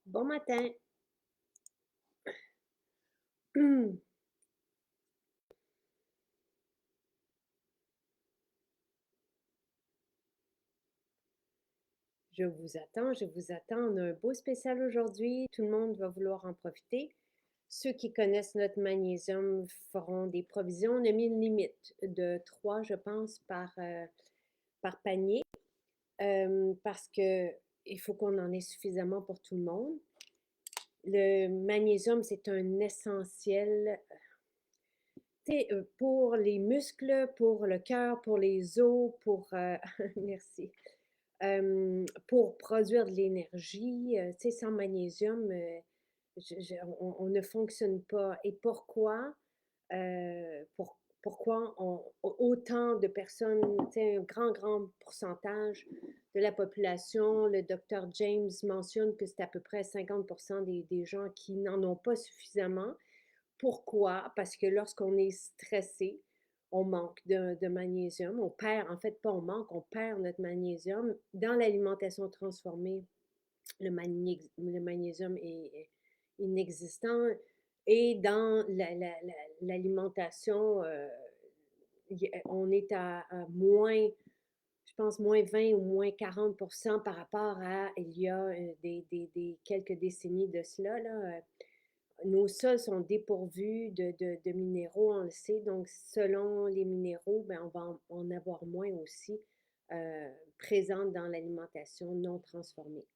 Bon matin. Je vous attends. On a un beau spécial aujourd'hui. Tout le monde va vouloir en profiter. Ceux qui connaissent notre magnésium feront des provisions. On a mis une limite de 3, je pense, par panier, parce que il faut qu'on en ait suffisamment pour tout le monde. Le magnésium, c'est un essentiel, tu sais, pour les muscles, pour le cœur, pour les os, merci. Pour produire de l'énergie, tu sais, sans magnésium, on ne fonctionne pas. Et pourquoi? Pourquoi autant de personnes, tu sais, un grand pourcentage de la population, le docteur James mentionne que c'est à peu près 50% des gens qui n'en ont pas suffisamment. Pourquoi? Parce que lorsqu'on est stressé, on manque de magnésium. On perd, en fait, pas on manque, on perd notre magnésium. Dans l'alimentation transformée, le magnésium est inexistant. Et dans l'alimentation, on est à moins, je pense, moins 20 ou moins 40% par rapport à il y a quelques décennies de cela, là. Nos sols sont dépourvus de minéraux, on le sait. Donc, selon les minéraux, ben, on va en avoir moins aussi présents dans l'alimentation non transformée.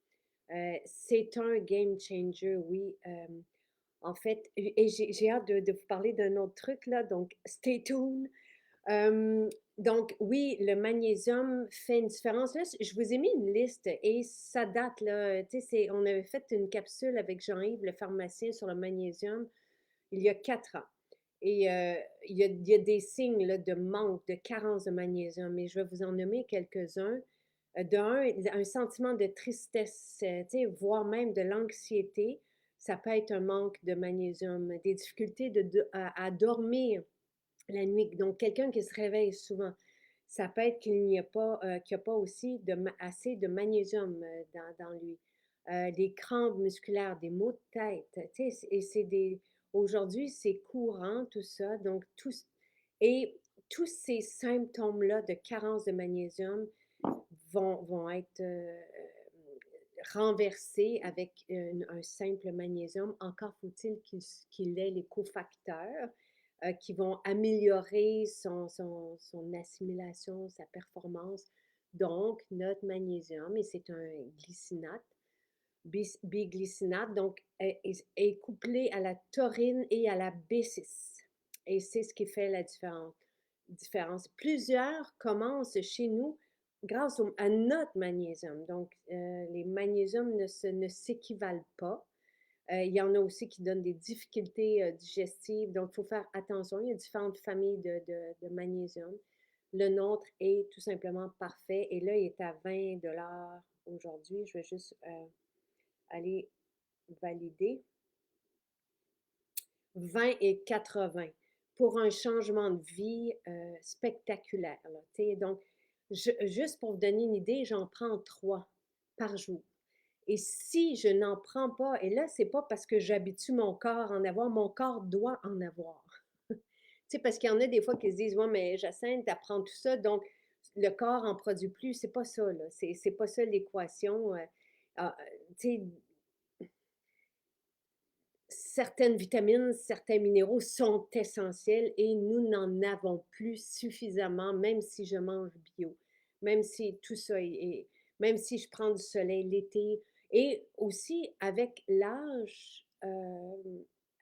C'est un game changer, oui. En fait, et j'ai hâte de vous parler d'un autre truc, là. Donc, stay tuned. Hem, donc oui, le magnésium fait une différence. Là, je vous ai mis une liste et ça date là, tu sais, on avait fait une capsule avec Jean-Yves, le pharmacien, sur le magnésium il y a 4 ans. Et il y a des signes là, de manque, de carence de magnésium, et je vais vous en nommer quelques-uns. Un sentiment de tristesse, tu sais, voire même de l'anxiété, ça peut être un manque de magnésium. Des difficultés à dormir la nuit. Donc, quelqu'un qui se réveille souvent, ça peut être qu'il n'y a pas aussi assez de magnésium dans lui. Des crampes musculaires, des maux de tête, tu sais, aujourd'hui, c'est courant tout ça. Donc, et tous ces symptômes-là de carence de magnésium vont être renversés avec un simple magnésium. Encore faut-il qu'il ait les cofacteurs qui vont améliorer son assimilation, sa performance. Donc, notre magnésium, et c'est un glycinate, biglycinate, donc est couplé à la taurine et à la B6. Et c'est ce qui fait la différence. Plusieurs commencent chez nous grâce à notre magnésium. Donc, les magnésiums ne s'équivalent pas. Il y en a aussi qui donnent des difficultés digestives, donc il faut faire attention. Il y a différentes familles de magnésium. Le nôtre est tout simplement parfait et là, il est à 20 $ aujourd'hui. Je vais juste aller valider. 20 et 80 pour un changement de vie spectaculaire, là. Donc, juste pour vous donner une idée, j'en prends 3 par jour. Et si je n'en prends pas, et là, c'est pas parce que j'habitue mon corps à en avoir, mon corps doit en avoir. Tu sais, parce qu'il y en a des fois qui se disent, ouais, mais Jacinthe, t'apprends tout ça, donc le corps en produit plus. C'est pas ça, là. C'est pas ça l'équation. Tu sais, certaines vitamines, certains minéraux sont essentiels et nous n'en avons plus suffisamment, même si je mange bio, même si tout ça même si je prends du soleil l'été. Et aussi, avec l'âge, là,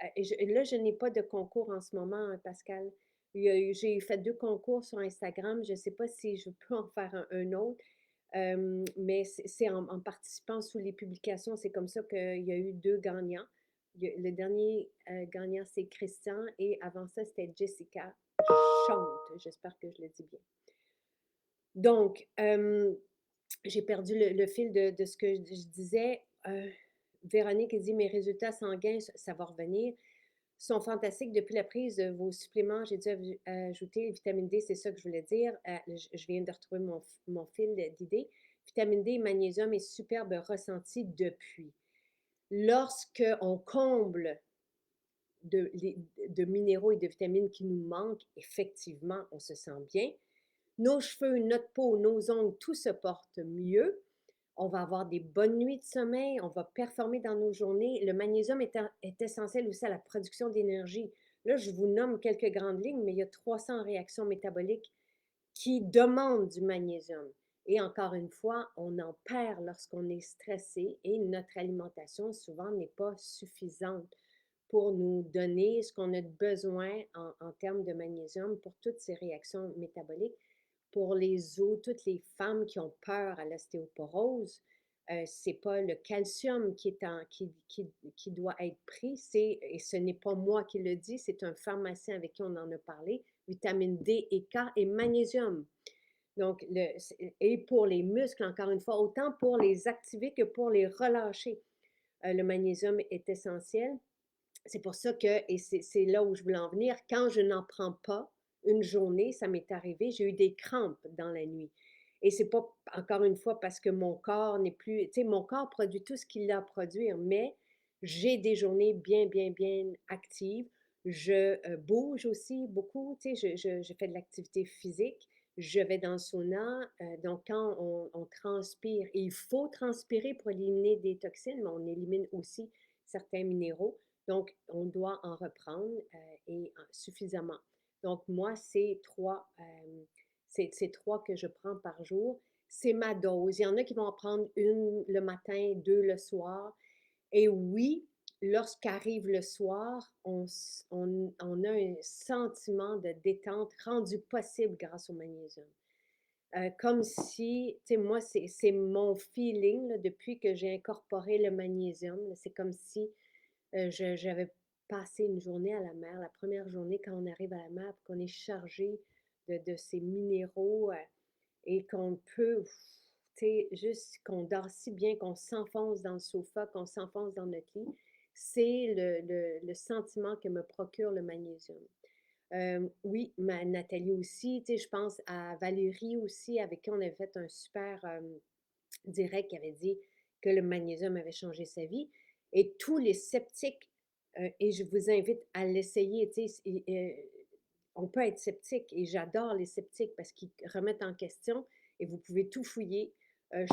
je n'ai pas de concours en ce moment, hein, Pascal. J'ai fait 2 concours sur Instagram. Je ne sais pas si je peux en faire un autre. Mais c'est en participant sous les publications, c'est comme ça qu'il y a eu 2 gagnants. Le dernier gagnant, c'est Christian, et avant ça, c'était Jessica Chante. J'espère que je le dis bien. Donc, j'ai perdu le fil de ce que je disais. Véronique dit, mes résultats sanguins, ça va revenir, sont fantastiques depuis la prise de vos suppléments. J'ai dû ajouter vitamine D, c'est ça que je voulais dire. Je viens de retrouver mon fil d'idée. Vitamine D et magnésium est superbe ressenti depuis. Lorsqu'on comble de minéraux et de vitamines qui nous manquent, effectivement, on se sent bien. Nos cheveux, notre peau, nos ongles, tout se porte mieux. On va avoir des bonnes nuits de sommeil, on va performer dans nos journées. Le magnésium est essentiel aussi à la production d'énergie. Là, je vous nomme quelques grandes lignes, mais il y a 300 réactions métaboliques qui demandent du magnésium. Et encore une fois, on en perd lorsqu'on est stressé et notre alimentation souvent n'est pas suffisante pour nous donner ce qu'on a besoin en termes de magnésium pour toutes ces réactions métaboliques. Pour les os, toutes les femmes qui ont peur à l'ostéoporose, c'est pas le calcium qui doit être pris, et ce n'est pas moi qui le dis, c'est un pharmacien avec qui on en a parlé, vitamine D et K et magnésium. Donc, et pour les muscles, encore une fois, autant pour les activer que pour les relâcher, le magnésium est essentiel. C'est pour ça que, et c'est là où je voulais en venir, quand je n'en prends pas une journée, ça m'est arrivé, j'ai eu des crampes dans la nuit. Et c'est pas, encore une fois, parce que mon corps n'est plus, tu sais, mon corps produit tout ce qu'il a à produire, mais j'ai des journées bien, bien, bien actives. Je bouge aussi beaucoup, tu sais, je fais de l'activité physique, je vais dans le sauna. Donc, quand on transpire, et il faut transpirer pour éliminer des toxines, mais on élimine aussi certains minéraux. Donc, on doit en reprendre et suffisamment. Donc, moi, c'est trois que je prends par jour. C'est ma dose. Il y en a qui vont en prendre une le matin, deux le soir. Et oui, lorsqu'arrive le soir, on a un sentiment de détente rendu possible grâce au magnésium. Comme si, tu sais, moi, c'est mon feeling là, depuis que j'ai incorporé le magnésium. C'est comme si j'avais passé une journée à la mer, la première journée quand on arrive à la mer, qu'on est chargé de ces minéraux et qu'on peut, tu sais, juste qu'on dort si bien, qu'on s'enfonce dans le sofa, qu'on s'enfonce dans notre lit. C'est le sentiment que me procure le magnésium. Oui, Nathalie aussi, tu sais, je pense à Valérie aussi, avec qui on avait fait un super direct qui avait dit que le magnésium avait changé sa vie. Et tous les sceptiques, et je vous invite à l'essayer, tu sais, on peut être sceptique et j'adore les sceptiques parce qu'ils remettent en question et vous pouvez tout fouiller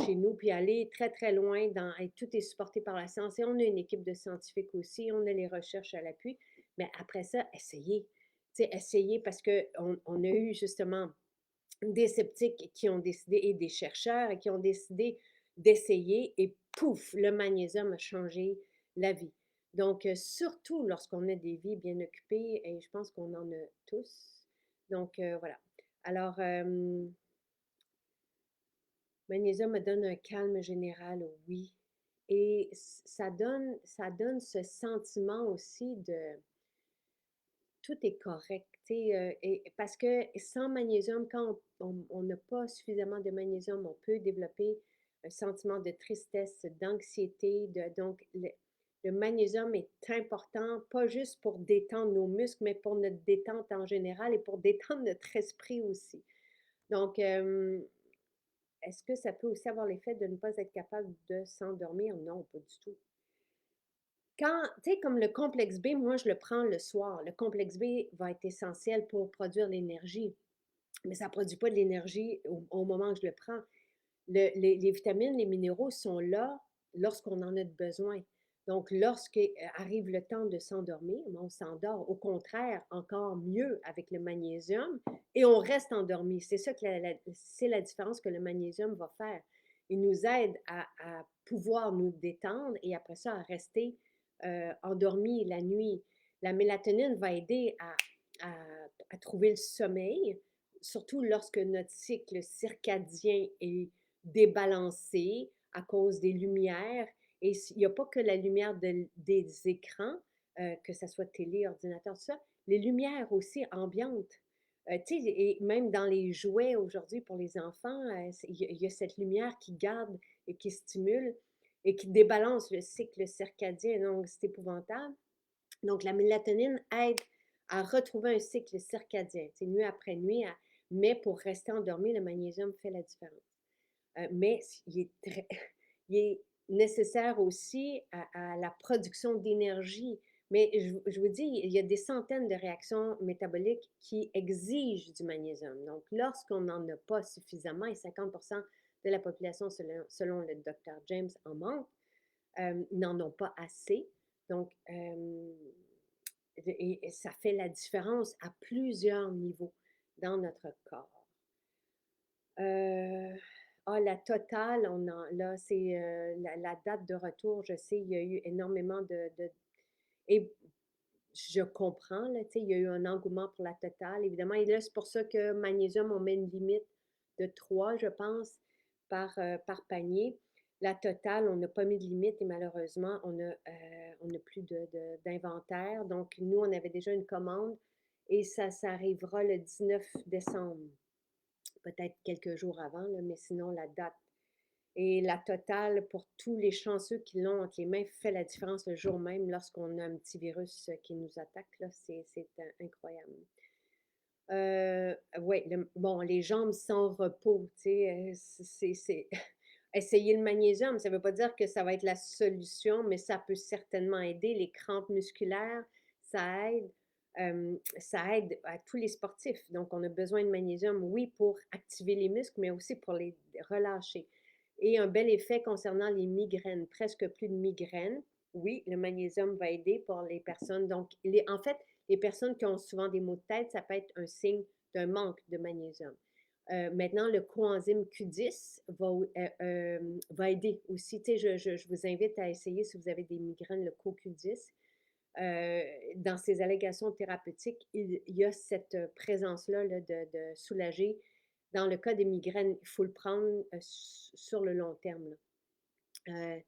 chez nous puis aller très très loin et tout est supporté par la science et on a une équipe de scientifiques aussi, on a les recherches à l'appui, mais après ça, essayez. Tu sais, essayez parce qu'on a eu justement des sceptiques qui ont décidé et des chercheurs et qui ont décidé d'essayer et pouf, le magnésium a changé la vie. Donc, surtout lorsqu'on a des vies bien occupées et je pense qu'on en a tous. Donc, voilà. Alors, magnésium me donne un calme général, oui. Et ça donne ce sentiment aussi de tout est correct, tu sais, et parce que sans magnésium, quand on n'a pas suffisamment de magnésium, on peut développer un sentiment de tristesse, d'anxiété, donc le magnésium est important, pas juste pour détendre nos muscles, mais pour notre détente en général et pour détendre notre esprit aussi. Donc, est-ce que ça peut aussi avoir l'effet de ne pas être capable de s'endormir? Non, pas du tout. Quand, tu sais, comme le complexe B, moi, je le prends le soir. Le complexe B va être essentiel pour produire l'énergie, mais ça ne produit pas de l'énergie au moment où je le prends. Les vitamines, les minéraux sont là lorsqu'on en a besoin. Donc, lorsqu'arrive le temps de s'endormir, on s'endort. Au contraire, encore mieux avec le magnésium et on reste endormi. C'est ça que c'est la différence que le magnésium va faire. Il nous aide à pouvoir nous détendre et après ça, à rester endormi la nuit. La mélatonine va aider à trouver le sommeil, surtout lorsque notre cycle circadien est débalancé à cause des lumières. Et il n'y a pas que la lumière des écrans, que ce soit télé, ordinateur, tout ça, les lumières aussi ambiantes. Tu sais, et même dans les jouets aujourd'hui pour les enfants, il y a cette lumière qui garde et qui stimule et qui débalance le cycle circadien. Donc, c'est épouvantable. Donc, la mélatonine aide à retrouver un cycle circadien, c'est nuit après nuit, mais pour rester endormi, le magnésium fait la différence. Mais il est très, il est nécessaire aussi à la production d'énergie. Mais je vous dis, il y a des centaines de réactions métaboliques qui exigent du magnésium. Donc, lorsqu'on n'en a pas suffisamment, et 50% de la population, selon le docteur James, en manque, n'en ont pas assez. Donc, et ça fait la différence à plusieurs niveaux dans notre corps. La totale, là, c'est la date de retour. Je sais, il y a eu énormément et je comprends, là, tu sais, il y a eu un engouement pour la totale, évidemment. Et là, c'est pour ça que magnésium, on met une limite de 3, je pense, par panier. La totale, on n'a pas mis de limite et malheureusement, on n'a plus d'inventaire. Donc, nous, on avait déjà une commande et ça arrivera le 19 décembre, peut-être quelques jours avant, là, mais sinon, la date. Et la totale, pour tous les chanceux qui l'ont entre les mains, fait la différence le jour même lorsqu'on a un petit virus qui nous attaque. Là, c'est incroyable. Oui, bon, les jambes sans repos, tu sais, essayer le magnésium, ça ne veut pas dire que ça va être la solution, mais ça peut certainement aider. Les crampes musculaires, ça aide à tous les sportifs. Donc, on a besoin de magnésium, oui, pour activer les muscles, mais aussi pour les relâcher. Et un bel effet concernant les migraines, presque plus de migraines. Oui, le magnésium va aider pour les personnes. Donc, en fait, les personnes qui ont souvent des maux de tête, ça peut être un signe d'un manque de magnésium. Maintenant, le coenzyme Q10 va aider aussi. Tu sais, je vous invite à essayer, si vous avez des migraines, le CoQ10. Dans ces allégations thérapeutiques, il y a cette présence-là là, de soulager. Dans le cas des migraines, il faut le prendre sur le long terme, là.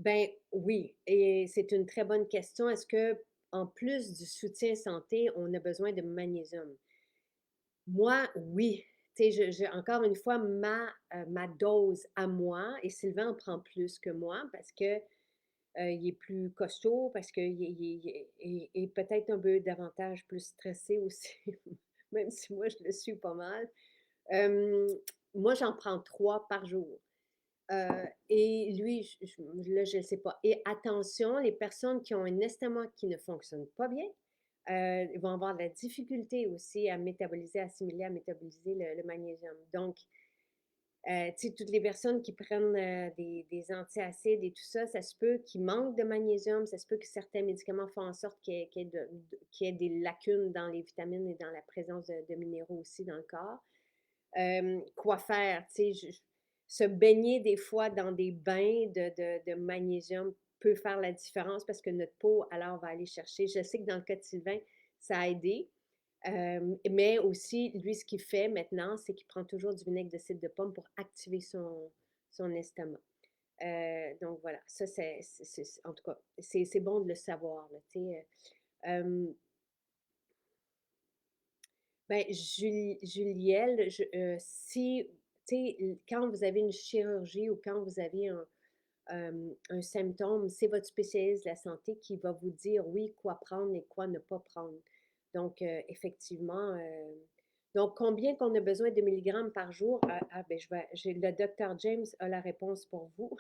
Ben oui, et c'est une très bonne question. Est-ce que en plus du soutien santé, on a besoin de magnésium? Moi, oui. Tu sais, encore une fois, ma dose à moi, et Sylvain en prend plus que moi parce que il est plus costaud, parce qu'il est peut-être un peu davantage plus stressé aussi, même si moi, je le suis pas mal. Euh, Moi, j'en prends 3 par jour. Et lui, là, je ne sais pas. Et attention, les personnes qui ont un estomac qui ne fonctionne pas bien, ils vont avoir de la difficulté aussi à métaboliser, à métaboliser le magnésium. Donc, tu sais, toutes les personnes qui prennent des antiacides et tout ça, ça se peut qu'ils manquent de magnésium, ça se peut que certains médicaments font en sorte qu'il y ait des lacunes dans les vitamines et dans la présence de minéraux aussi dans le corps. Quoi faire? Tu sais, se baigner des fois dans des bains de magnésium peut faire la différence parce que notre peau, alors, va aller chercher. Je sais que dans le cas de Sylvain, ça a aidé. Mais aussi, lui, ce qu'il fait maintenant, c'est qu'il prend toujours du vinaigre de cidre de pomme pour activer son estomac. Donc voilà, ça, en tout cas, c'est bon de le savoir, là, tu sais. Ben, Julielle, si, tu sais, quand vous avez une chirurgie ou quand vous avez un symptôme, c'est votre spécialiste de la santé qui va vous dire, oui, quoi prendre et quoi ne pas prendre. Donc, effectivement, donc combien qu'on a besoin de milligrammes par jour? Ben, le docteur James a la réponse pour vous.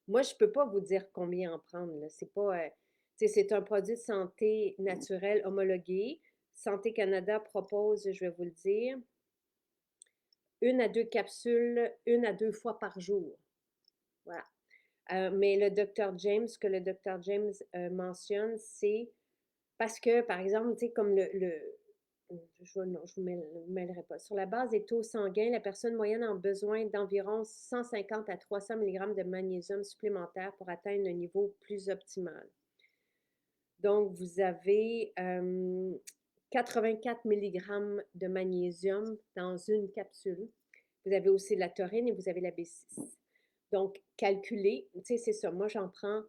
Moi, je ne peux pas vous dire combien en prendre, là. C'est pas, tu sais, c'est un produit de santé naturel homologué. Santé Canada propose, je vais vous le dire, 1 à 2 capsules, 1 à 2 fois par jour. Voilà. Mais le docteur James, ce que le docteur James mentionne, c'est parce que, par exemple, tu sais, comme non, je ne vous mêlerai pas. Sur la base des taux sanguins, la personne moyenne a besoin d'environ 150 à 300 mg de magnésium supplémentaire pour atteindre un niveau plus optimal. Donc, vous avez 84 mg de magnésium dans une capsule. Vous avez aussi la taurine et vous avez la B6. Donc, calculez, tu sais, c'est ça. Moi, j'en prends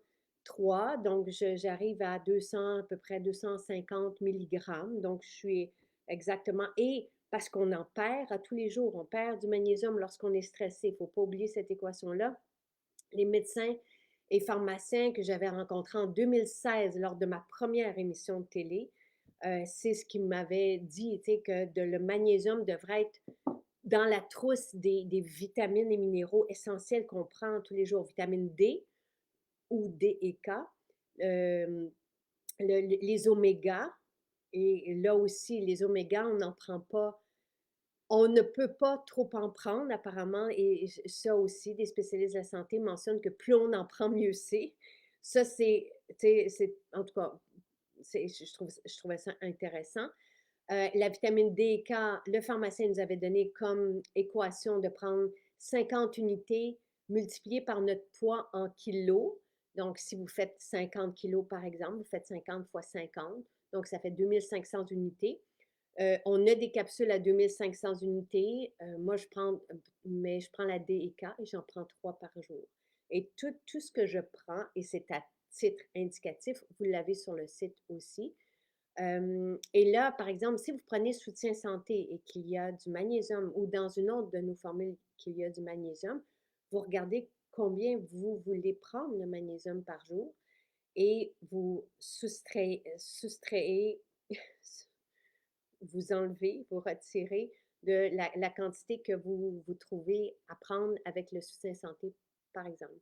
3, donc j'arrive à 200, à peu près 250 mg. Donc, je suis exactement. Et parce qu'on en perd à tous les jours, on perd du magnésium lorsqu'on est stressé. Il ne faut pas oublier cette équation-là. Les médecins et pharmaciens que j'avais rencontrés en 2016 lors de ma première émission de télé, c'est ce qu'ils m'avaient dit, tu sais, que le magnésium devrait être dans la trousse des vitamines et minéraux essentiels qu'on prend tous les jours, vitamine D ou D et K, euh, les omégas, et là aussi, les omégas, on n'en prend pas, on ne peut pas trop en prendre apparemment, et ça aussi, des spécialistes de la santé mentionnent que plus on en prend, mieux c'est. Ça, en tout cas, je trouvais ça intéressant. La vitamine D et K, le pharmacien nous avait donné comme équation de prendre 50 unités multipliées par notre poids en kilos. Donc, si vous faites 50 kilos, par exemple, vous faites 50 fois 50, donc ça fait 2500 unités. On a des capsules à 2500 unités. Moi, je prends la D et K et j'en prends 3 par jour. Et tout ce que je prends, et c'est à titre indicatif, vous l'avez sur le site aussi. Et là, par exemple, si vous prenez soutien santé et qu'il y a du magnésium, ou dans une autre de nos formules qu'il y a du magnésium, vous regardez combien vous voulez prendre le magnésium par jour et vous soustrayez, vous enlevez, vous retirez de la quantité que vous trouvez à prendre avec le soutien santé, par exemple.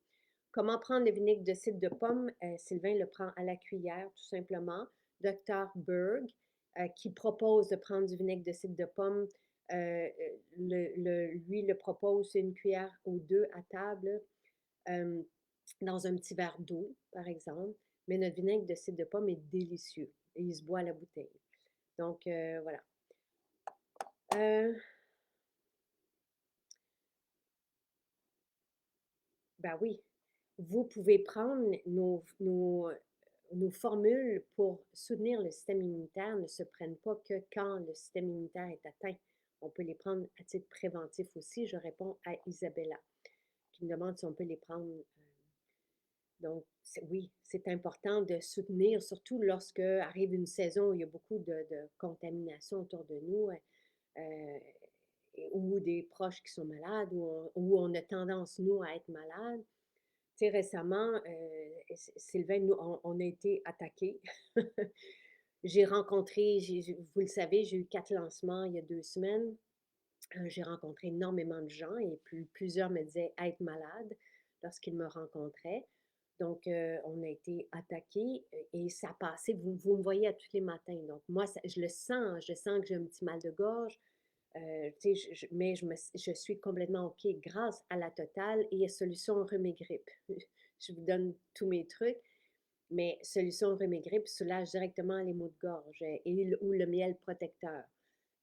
Comment prendre le vinaigre de cidre de pomme? Sylvain le prend à la cuillère, tout simplement. Dr. Berg, qui propose de prendre du vinaigre de cidre de pomme, lui le propose, c'est une cuillère ou deux à table, euh, dans un petit verre d'eau, par exemple. Mais notre vinaigre de cidre de pomme est délicieux et il se boit à la bouteille. Donc, voilà. Euh, ben oui, vous pouvez prendre nos formules pour soutenir le système immunitaire ne se prennent pas que quand le système immunitaire est atteint. On peut les prendre à titre préventif aussi. Je réponds à Isabella qui me demande si on peut les prendre. Donc, oui, c'est important de soutenir, surtout lorsque arrive une saison où il y a beaucoup de contamination autour de nous, euh, ou des proches qui sont malades, où on a tendance, nous, à être malades. Tu sais, récemment, Sylvain, nous, on a été attaqués. J'ai rencontré, vous le savez, j'ai eu 4 lancements il y a 2 semaines. J'ai rencontré énormément de gens et plusieurs me disaient être malades lorsqu'ils me rencontraient. Donc, on a été attaqués et ça passait. Vous me voyez à tous les matins. Donc, moi, je sens que j'ai un petit mal de gorge. Tu sais, mais je suis complètement OK grâce à la totale et à Solution Rhume et Grippe. Je vous donne tous mes trucs, mais Solution Rhume et Grippe soulage directement les maux de gorge ou le miel protecteur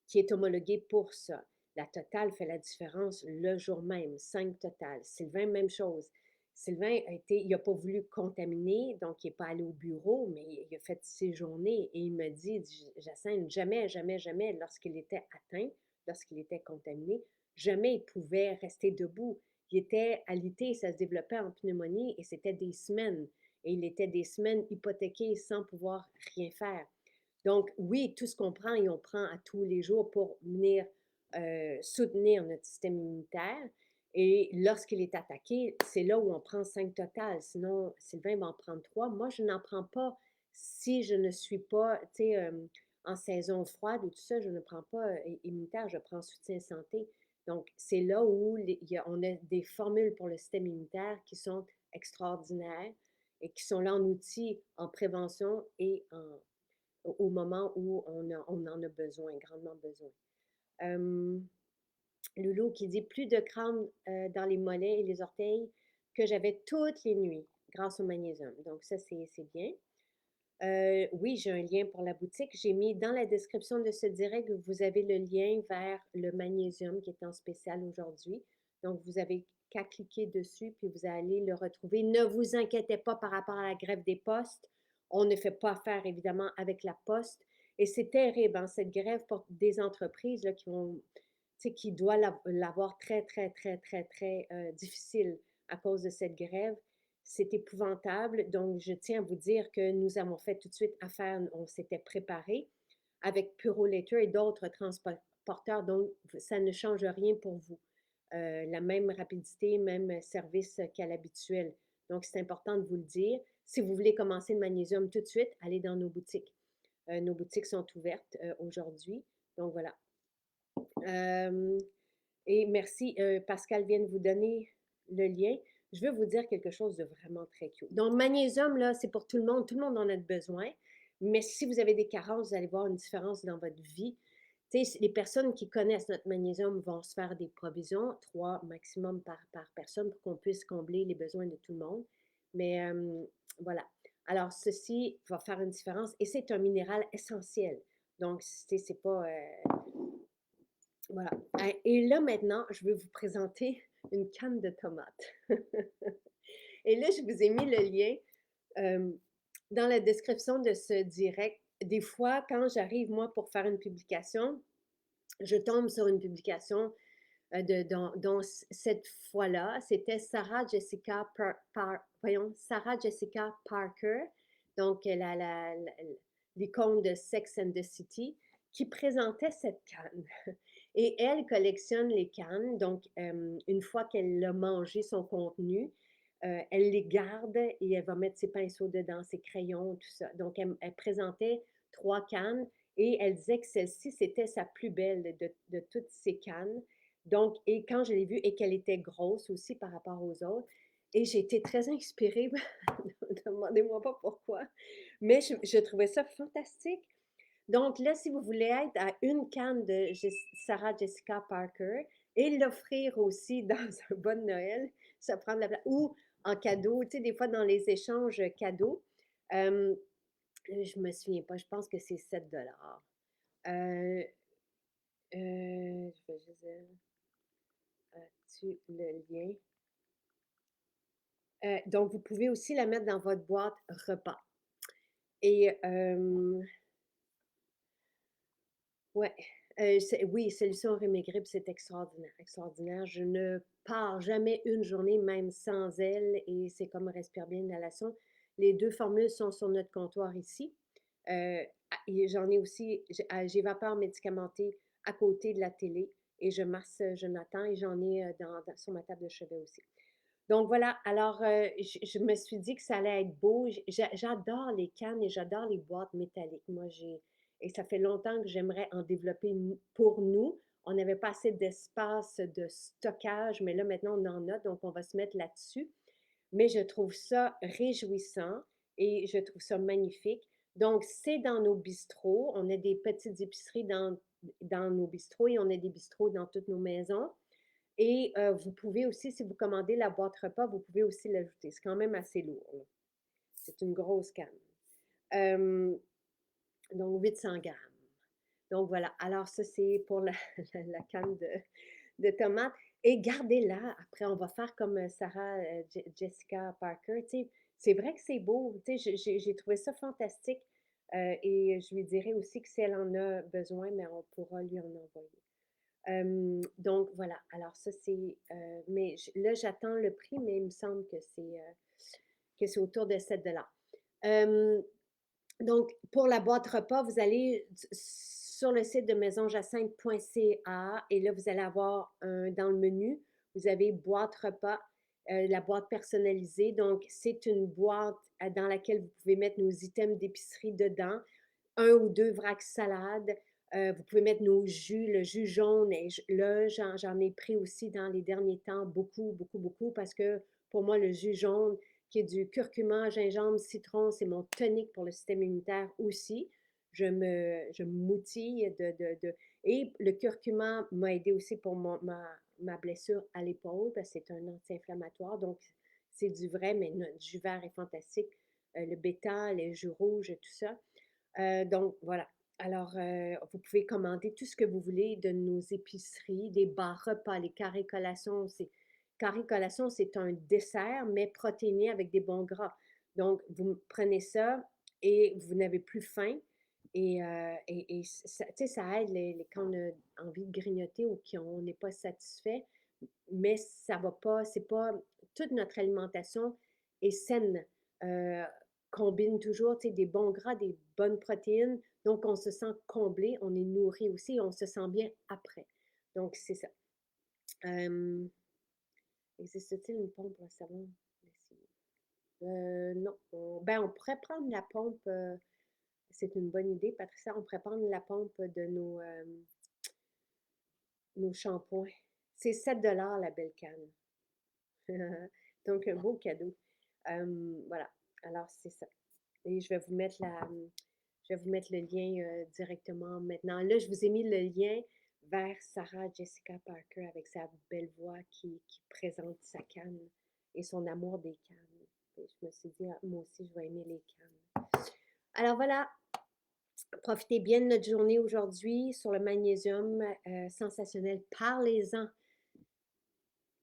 qui est homologué pour ça. La totale fait la différence le jour même, 5 totales. Sylvain, même chose. Sylvain il n'a pas voulu contaminer, donc il n'est pas allé au bureau, mais il a fait ses journées et il me dit, Jacinthe, jamais, jamais, jamais, lorsqu'il était atteint, lorsqu'il était contaminé, jamais il pouvait rester debout. Il était alité, ça se développait en pneumonie et c'était des semaines. Et il était des semaines hypothéqué sans pouvoir rien faire. Donc, oui, tout ce qu'on prend et on prend à tous les jours pour venir soutenir notre système immunitaire. Et lorsqu'il est attaqué, c'est là où on prend 5 totales. Sinon, Sylvain va en prendre 3. Moi, je n'en prends pas si je ne suis pas, tu sais, en saison froide ou tout ça, je ne prends pas immunitaire, je prends soutien santé. Donc, c'est là où on a des formules pour le système immunitaire qui sont extraordinaires et qui sont là en outils en prévention et au moment où on en a besoin, grandement besoin. Loulou qui dit plus de crampes dans les mollets et les orteils que j'avais toutes les nuits grâce au magnésium. Donc ça, c'est bien. Oui, j'ai un lien pour la boutique. J'ai mis dans la description de ce direct, vous avez le lien vers le magnésium qui est en spécial aujourd'hui. Donc, vous avez qu'à cliquer dessus, puis vous allez le retrouver. Ne vous inquiétez pas par rapport à la grève des postes. On ne fait pas affaire, évidemment, avec la poste. Et c'est terrible, hein, cette grève pour des entreprises là, qui doivent l'avoir très, très, très, très, très difficile à cause de cette grève. C'est épouvantable. Donc, je tiens à vous dire que nous avons fait tout de suite affaire, on s'était préparé avec Purolator et d'autres transporteurs. Donc, ça ne change rien pour vous. La même rapidité, même service qu'à l'habituel. Donc, c'est important de vous le dire. Si vous voulez commencer le magnésium tout de suite, allez dans nos boutiques. Nos boutiques sont ouvertes aujourd'hui. Donc, voilà. Et merci, Pascal vient de vous donner le lien. Je veux vous dire quelque chose de vraiment très cute. Donc, magnésium, là, c'est pour tout le monde en a besoin. Mais si vous avez des carences, vous allez voir une différence dans votre vie. Tu sais, les personnes qui connaissent notre magnésium vont se faire des provisions, 3 maximum par personne, pour qu'on puisse combler les besoins de tout le monde. Mais voilà. Alors, ceci va faire une différence et c'est un minéral essentiel. Donc, c'est pas, voilà. Et là, maintenant, je vais vous présenter une canne de tomates. Et là, je vous ai mis le lien dans la description de ce direct. Des fois, quand j'arrive, moi, pour faire une publication, je tombe sur une publication dont cette fois-là, c'était Sarah Jessica Parker, donc l'icône de Sex and the City, qui présentait cette canne. Et elle collectionne les cannes, donc une fois qu'elle a mangé son contenu, elle les garde et elle va mettre ses pinceaux dedans, ses crayons, tout ça. Donc, elle présentait 3 cannes et elle disait que celle-ci, c'était sa plus belle de toutes ces cannes. Donc, et quand je l'ai vue et qu'elle était grosse aussi par rapport aux autres, et j'ai été très inspirée, demandez-moi pas pourquoi, mais je trouvais ça fantastique. Donc là, si vous voulez être à une canne de Sarah Jessica Parker et l'offrir aussi dans un bon Noël, ça prend de la place. Ou en cadeau, tu sais, des fois dans les échanges cadeaux, euh, je me souviens pas, je pense que c'est 7 $. Euh, je vais juste dire, as-tu le lien? Donc, vous pouvez aussi la mettre dans votre boîte repas. Et ouais, oui, solution rhume grippe, c'est extraordinaire, extraordinaire. Je ne pars jamais une journée, même sans elle, et c'est comme Respire bien inhalation. Les 2 formules sont sur notre comptoir ici. Et j'en ai aussi, j'évapore médicamenté à côté de la télé et je masse Jonathan et j'en ai sur ma table de chevet aussi. Donc voilà, alors je me suis dit que ça allait être beau. J'adore les cannes et j'adore les boîtes métalliques. Moi, et ça fait longtemps que j'aimerais en développer pour nous. On n'avait pas assez d'espace de stockage, mais là maintenant on en a, donc on va se mettre là-dessus. Mais je trouve ça réjouissant et je trouve ça magnifique. Donc, c'est dans nos bistrots. On a des petites épiceries dans nos bistrots et on a des bistrots dans toutes nos maisons. Et vous pouvez aussi, si vous commandez la boîte repas, vous pouvez aussi l'ajouter. C'est quand même assez lourd, là. C'est une grosse canne. Euh, donc, 800 grammes. Donc, voilà. Alors, ça, c'est pour la canne de tomates. Et gardez-la. Après, on va faire comme Sarah Jessica Parker. Tu sais, c'est vrai que c'est beau. Tu sais, j'ai trouvé ça fantastique. Et je lui dirai aussi que si elle en a besoin, mais on pourra lui en envoyer. Donc voilà, alors ça c'est, mais là j'attends le prix, mais il me semble que c'est autour de 7 $. Donc pour la boîte repas, vous allez sur le site de maisonjacinthe.ca et là vous allez avoir dans le menu, vous avez boîte repas, la boîte personnalisée. Donc c'est une boîte dans laquelle vous pouvez mettre nos items d'épicerie dedans, un ou deux vracs salades. Vous pouvez mettre nos jus, le jus jaune. Et là, j'en ai pris aussi dans les derniers temps beaucoup, beaucoup, beaucoup parce que pour moi, le jus jaune, qui est du curcuma, gingembre, citron, c'est mon tonique pour le système immunitaire aussi. Je m'outille Et le curcuma m'a aidé aussi pour ma blessure à l'épaule parce que c'est un anti-inflammatoire. Donc, c'est du vrai, mais notre jus vert est fantastique. Le bêta, les jus rouges, tout ça. Donc, voilà. Alors, vous pouvez commander tout ce que vous voulez de nos épiceries, des bars repas, les carrés collations. Carré collation, c'est un dessert, mais protéiné avec des bons gras. Donc, vous prenez ça et vous n'avez plus faim. Et ça, tu sais, ça aide quand on a envie de grignoter ou qu'on n'est pas satisfait, mais ça va pas, c'est pas, toute notre alimentation est saine, euh, combine toujours, tu sais, des bons gras, des bonnes protéines, donc on se sent comblé, on est nourri aussi, on se sent bien après. Donc, c'est ça. Existe-t-il une pompe à savon? Non. On pourrait prendre la pompe, c'est une bonne idée, Patricia, on pourrait prendre la pompe de nos shampoings. C'est 7 $ la belle canne. Donc, un beau cadeau. Voilà. Alors, c'est ça. Et je vais vous mettre le lien directement maintenant. Là, je vous ai mis le lien vers Sarah Jessica Parker avec sa belle voix qui présente sa canne et son amour des cannes. Et je me suis dit, ah, moi aussi, je vais aimer les cannes. Alors voilà, profitez bien de notre journée aujourd'hui sur le magnésium sensationnel. Parlez-en.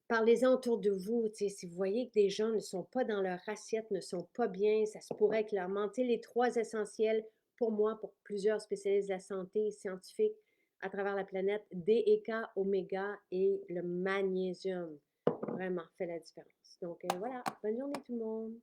Parlez-en autour de vous. Si vous voyez que des gens ne sont pas dans leur assiette, ne sont pas bien, ça se pourrait clairement. Les 3 essentiels, pour moi, pour plusieurs spécialistes de la santé et scientifiques à travers la planète, D et K, oméga et le magnésium. Vraiment, fait la différence. Donc voilà, bonne journée tout le monde.